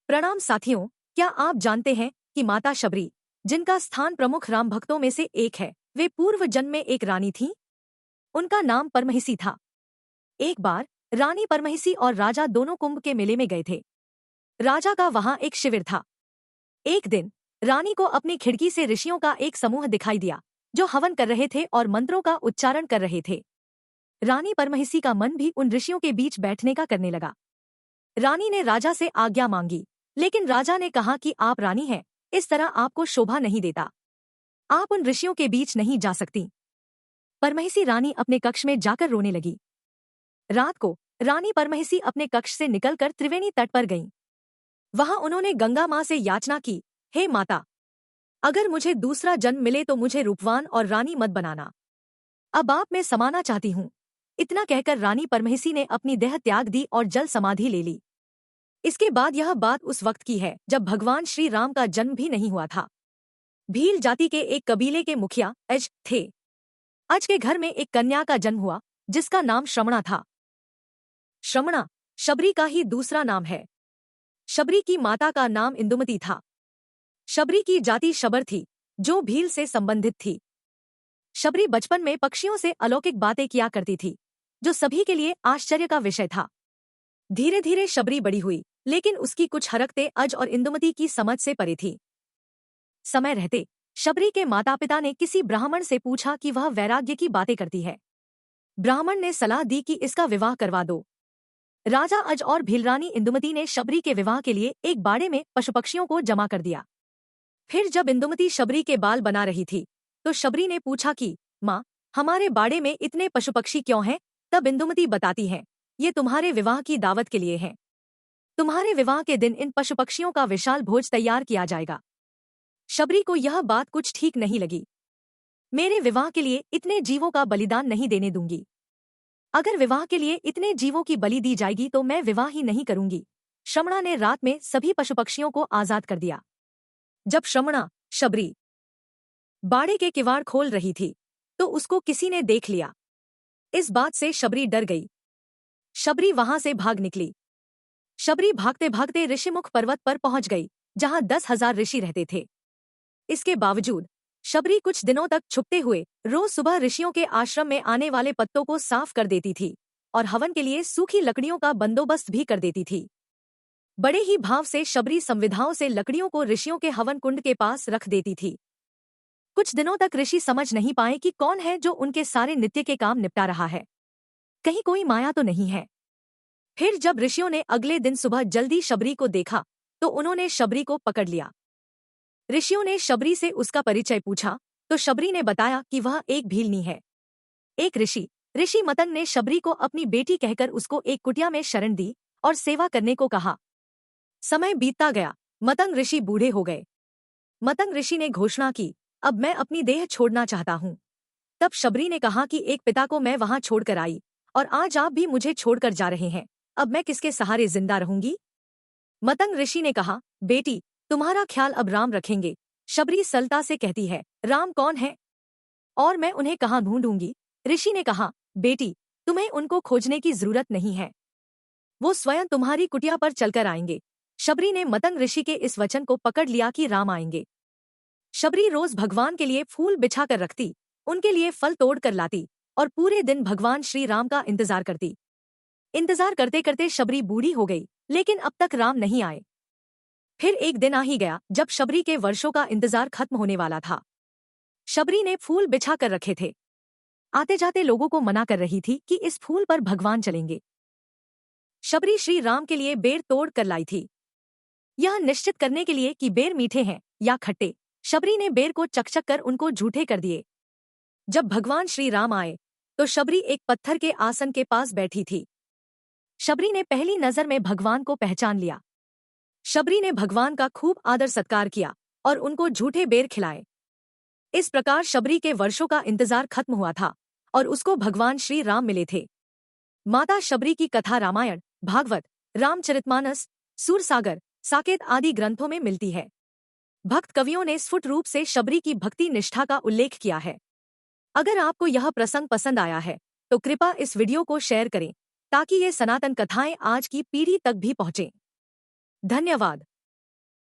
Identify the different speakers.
Speaker 1: प्रणाम साथियों, क्या आप जानते हैं कि माता शबरी, जिनका स्थान प्रमुख राम भक्तों में से एक है, वे पूर्व जन्म में एक रानी थीं? उनका नाम परमहिसी था। एक बार रानी परमहिसी और राजा दोनों कुंभ के मेले में गए थे। राजा का वहां एक शिविर था। एक दिन रानी को अपनी खिड़की से ऋषियों का एक समूह दिखाई दिया, जो हवन कर रहे थे और मंत्रों का उच्चारण कर रहे थे। रानी परमहिसी का मन भी उन ऋषियों के बीच बैठने का करने लगा। रानी ने राजा से आज्ञा मांगी, लेकिन राजा ने कहा कि आप रानी हैं, इस तरह आपको शोभा नहीं देता। आप उन ऋषियों के बीच नहीं जा सकती। परमहिसी रानी अपने कक्ष में जाकर रोने लगी। रात को रानी परमहिसी अपने कक्ष से निकलकर त्रिवेणी तट पर गईं। वहां उन्होंने गंगा मां से याचना की, हे माता, अगर मुझे दूसरा जन्म मिले तो मुझे रूपवान और रानी मत बनाना। अब आप मैं समाना चाहती हूँ। इतना कहकर रानी परमहिसी ने अपनी देह त्याग दी और जल समाधि ले ली। इसके बाद यह बात उस वक्त की है जब भगवान श्री राम का जन्म भी नहीं हुआ था। भील जाति के एक कबीले के मुखिया अज थे। अज के घर में एक कन्या का जन्म हुआ, जिसका नाम श्रमणा था। श्रमणा शबरी का ही दूसरा नाम है। शबरी की माता का नाम इंदुमती था। शबरी की जाति शबर थी, जो भील से संबंधित थी। शबरी बचपन में पक्षियों से अलौकिक बातें किया करती थी, जो सभी के लिए आश्चर्य का विषय था। धीरे धीरे शबरी बड़ी हुई, लेकिन उसकी कुछ हरकतें अज और इंदुमती की समझ से परे थी। समय रहते शबरी के माता पिता ने किसी ब्राह्मण से पूछा कि वह वैराग्य की बातें करती है। ब्राह्मण ने सलाह दी कि इसका विवाह करवा दो। राजा अज और भीलरानी इंदुमती ने शबरी के विवाह के लिए एक बाड़े में पशु पक्षियों को जमा कर दिया। फिर जब इंदुमती शबरी के बाल बना रही थी, तो शबरी ने पूछा कि माँ, हमारे बाड़े में इतने पशु पक्षी क्यों हैं? तब इंदुमती बताती है, ये तुम्हारे विवाह की दावत के लिए हैं। तुम्हारे विवाह के दिन इन पशु पक्षियों का विशाल भोज तैयार किया जाएगा। शबरी को यह बात कुछ ठीक नहीं लगी। मेरे विवाह के लिए इतने जीवों का बलिदान नहीं देने दूंगी। अगर विवाह के लिए इतने जीवों की बलि दी जाएगी तो मैं विवाह ही नहीं करूंगी। श्रमणा ने रात में सभी पशु पक्षियों को आजाद कर दिया। जब श्रमणा शबरी बाड़े के किवाड़ खोल रही थी, तो उसको किसी ने देख लिया। इस बात से शबरी डर गई। शबरी वहां से भाग निकली। शबरी भागते भागते ऋषिमुख पर्वत पर पहुंच गई, जहां 10,000 ऋषि रहते थे। इसके बावजूद शबरी कुछ दिनों तक छुपते हुए रोज सुबह ऋषियों के आश्रम में आने वाले पत्तों को साफ कर देती थी और हवन के लिए सूखी लकड़ियों का बंदोबस्त भी कर देती थी। बड़े ही भाव से शबरी संविधाओं से लकड़ियों को ऋषियों के हवन कुंड के पास रख देती थी। कुछ दिनों तक ऋषि समझ नहीं पाए कि कौन है जो उनके सारे नित्य के काम निपटा रहा है। कहीं कोई माया तो नहीं है। फिर जब ऋषियों ने अगले दिन सुबह जल्दी शबरी को देखा, तो उन्होंने शबरी को पकड़ लिया। ऋषियों ने शबरी से उसका परिचय पूछा, तो शबरी ने बताया कि वह एक भीलनी है। एक ऋषि मतंग ने शबरी को अपनी बेटी कहकर उसको एक कुटिया में शरण दी और सेवा करने को कहा। समय बीतता गया, मतंग ऋषि बूढ़े हो गए। मतंग ऋषि ने घोषणा की, अब मैं अपनी देह छोड़ना चाहता हूँ। तब शबरी ने कहा कि एक पिता को मैं वहां छोड़कर आई, और आज आप भी मुझे छोड़कर जा रहे हैं। अब मैं किसके सहारे जिंदा रहूंगी? मतंग ऋषि ने कहा, बेटी, तुम्हारा ख्याल अब राम रखेंगे। शबरी सलता से कहती है, राम कौन है और मैं उन्हें कहाँ ढूंढूंगी? ऋषि ने कहा, बेटी, तुम्हें उनको खोजने की जरूरत नहीं है, वो स्वयं तुम्हारी कुटिया पर चलकर आएंगे। शबरी ने मतंग ऋषि के इस वचन को पकड़ लिया कि राम आएंगे। शबरी रोज भगवान के लिए फूल बिछा कर रखती, उनके लिए फल तोड़ कर लाती और पूरे दिन भगवान श्री राम का इंतजार करती। इंतजार करते करते शबरी बूढ़ी हो गई, लेकिन अब तक राम नहीं आए। फिर एक दिन आ ही गया जब शबरी के वर्षों का इंतजार खत्म होने वाला था। शबरी ने फूल बिछा कर रखे थे। आते जाते लोगों को मना कर रही थी कि इस फूल पर भगवान चलेंगे। शबरी श्री राम के लिए बेर तोड़ कर लाई थी। यह निश्चित करने के लिए कि बेर मीठे हैं या खट्टे, शबरी ने बेर को चकचक कर उनको झूठे कर दिए। जब भगवान श्री राम आए, तो शबरी एक पत्थर के आसन के पास बैठी थी। शबरी ने पहली नजर में भगवान को पहचान लिया। शबरी ने भगवान का खूब आदर सत्कार किया और उनको झूठे बेर खिलाए। इस प्रकार शबरी के वर्षों का इंतजार खत्म हुआ था और उसको भगवान श्री राम मिले थे। माता शबरी की कथा रामायण, भागवत, रामचरितमानस, सूरसागर, साकेत आदि ग्रंथों में मिलती है। भक्त कवियों ने स्फुट रूप से शबरी की भक्ति निष्ठा का उल्लेख किया है। अगर आपको यह प्रसंग पसंद आया है, तो कृपया इस वीडियो को शेयर करें, ताकि ये सनातन कथाएं आज की पीढ़ी तक भी पहुंचें। धन्यवाद।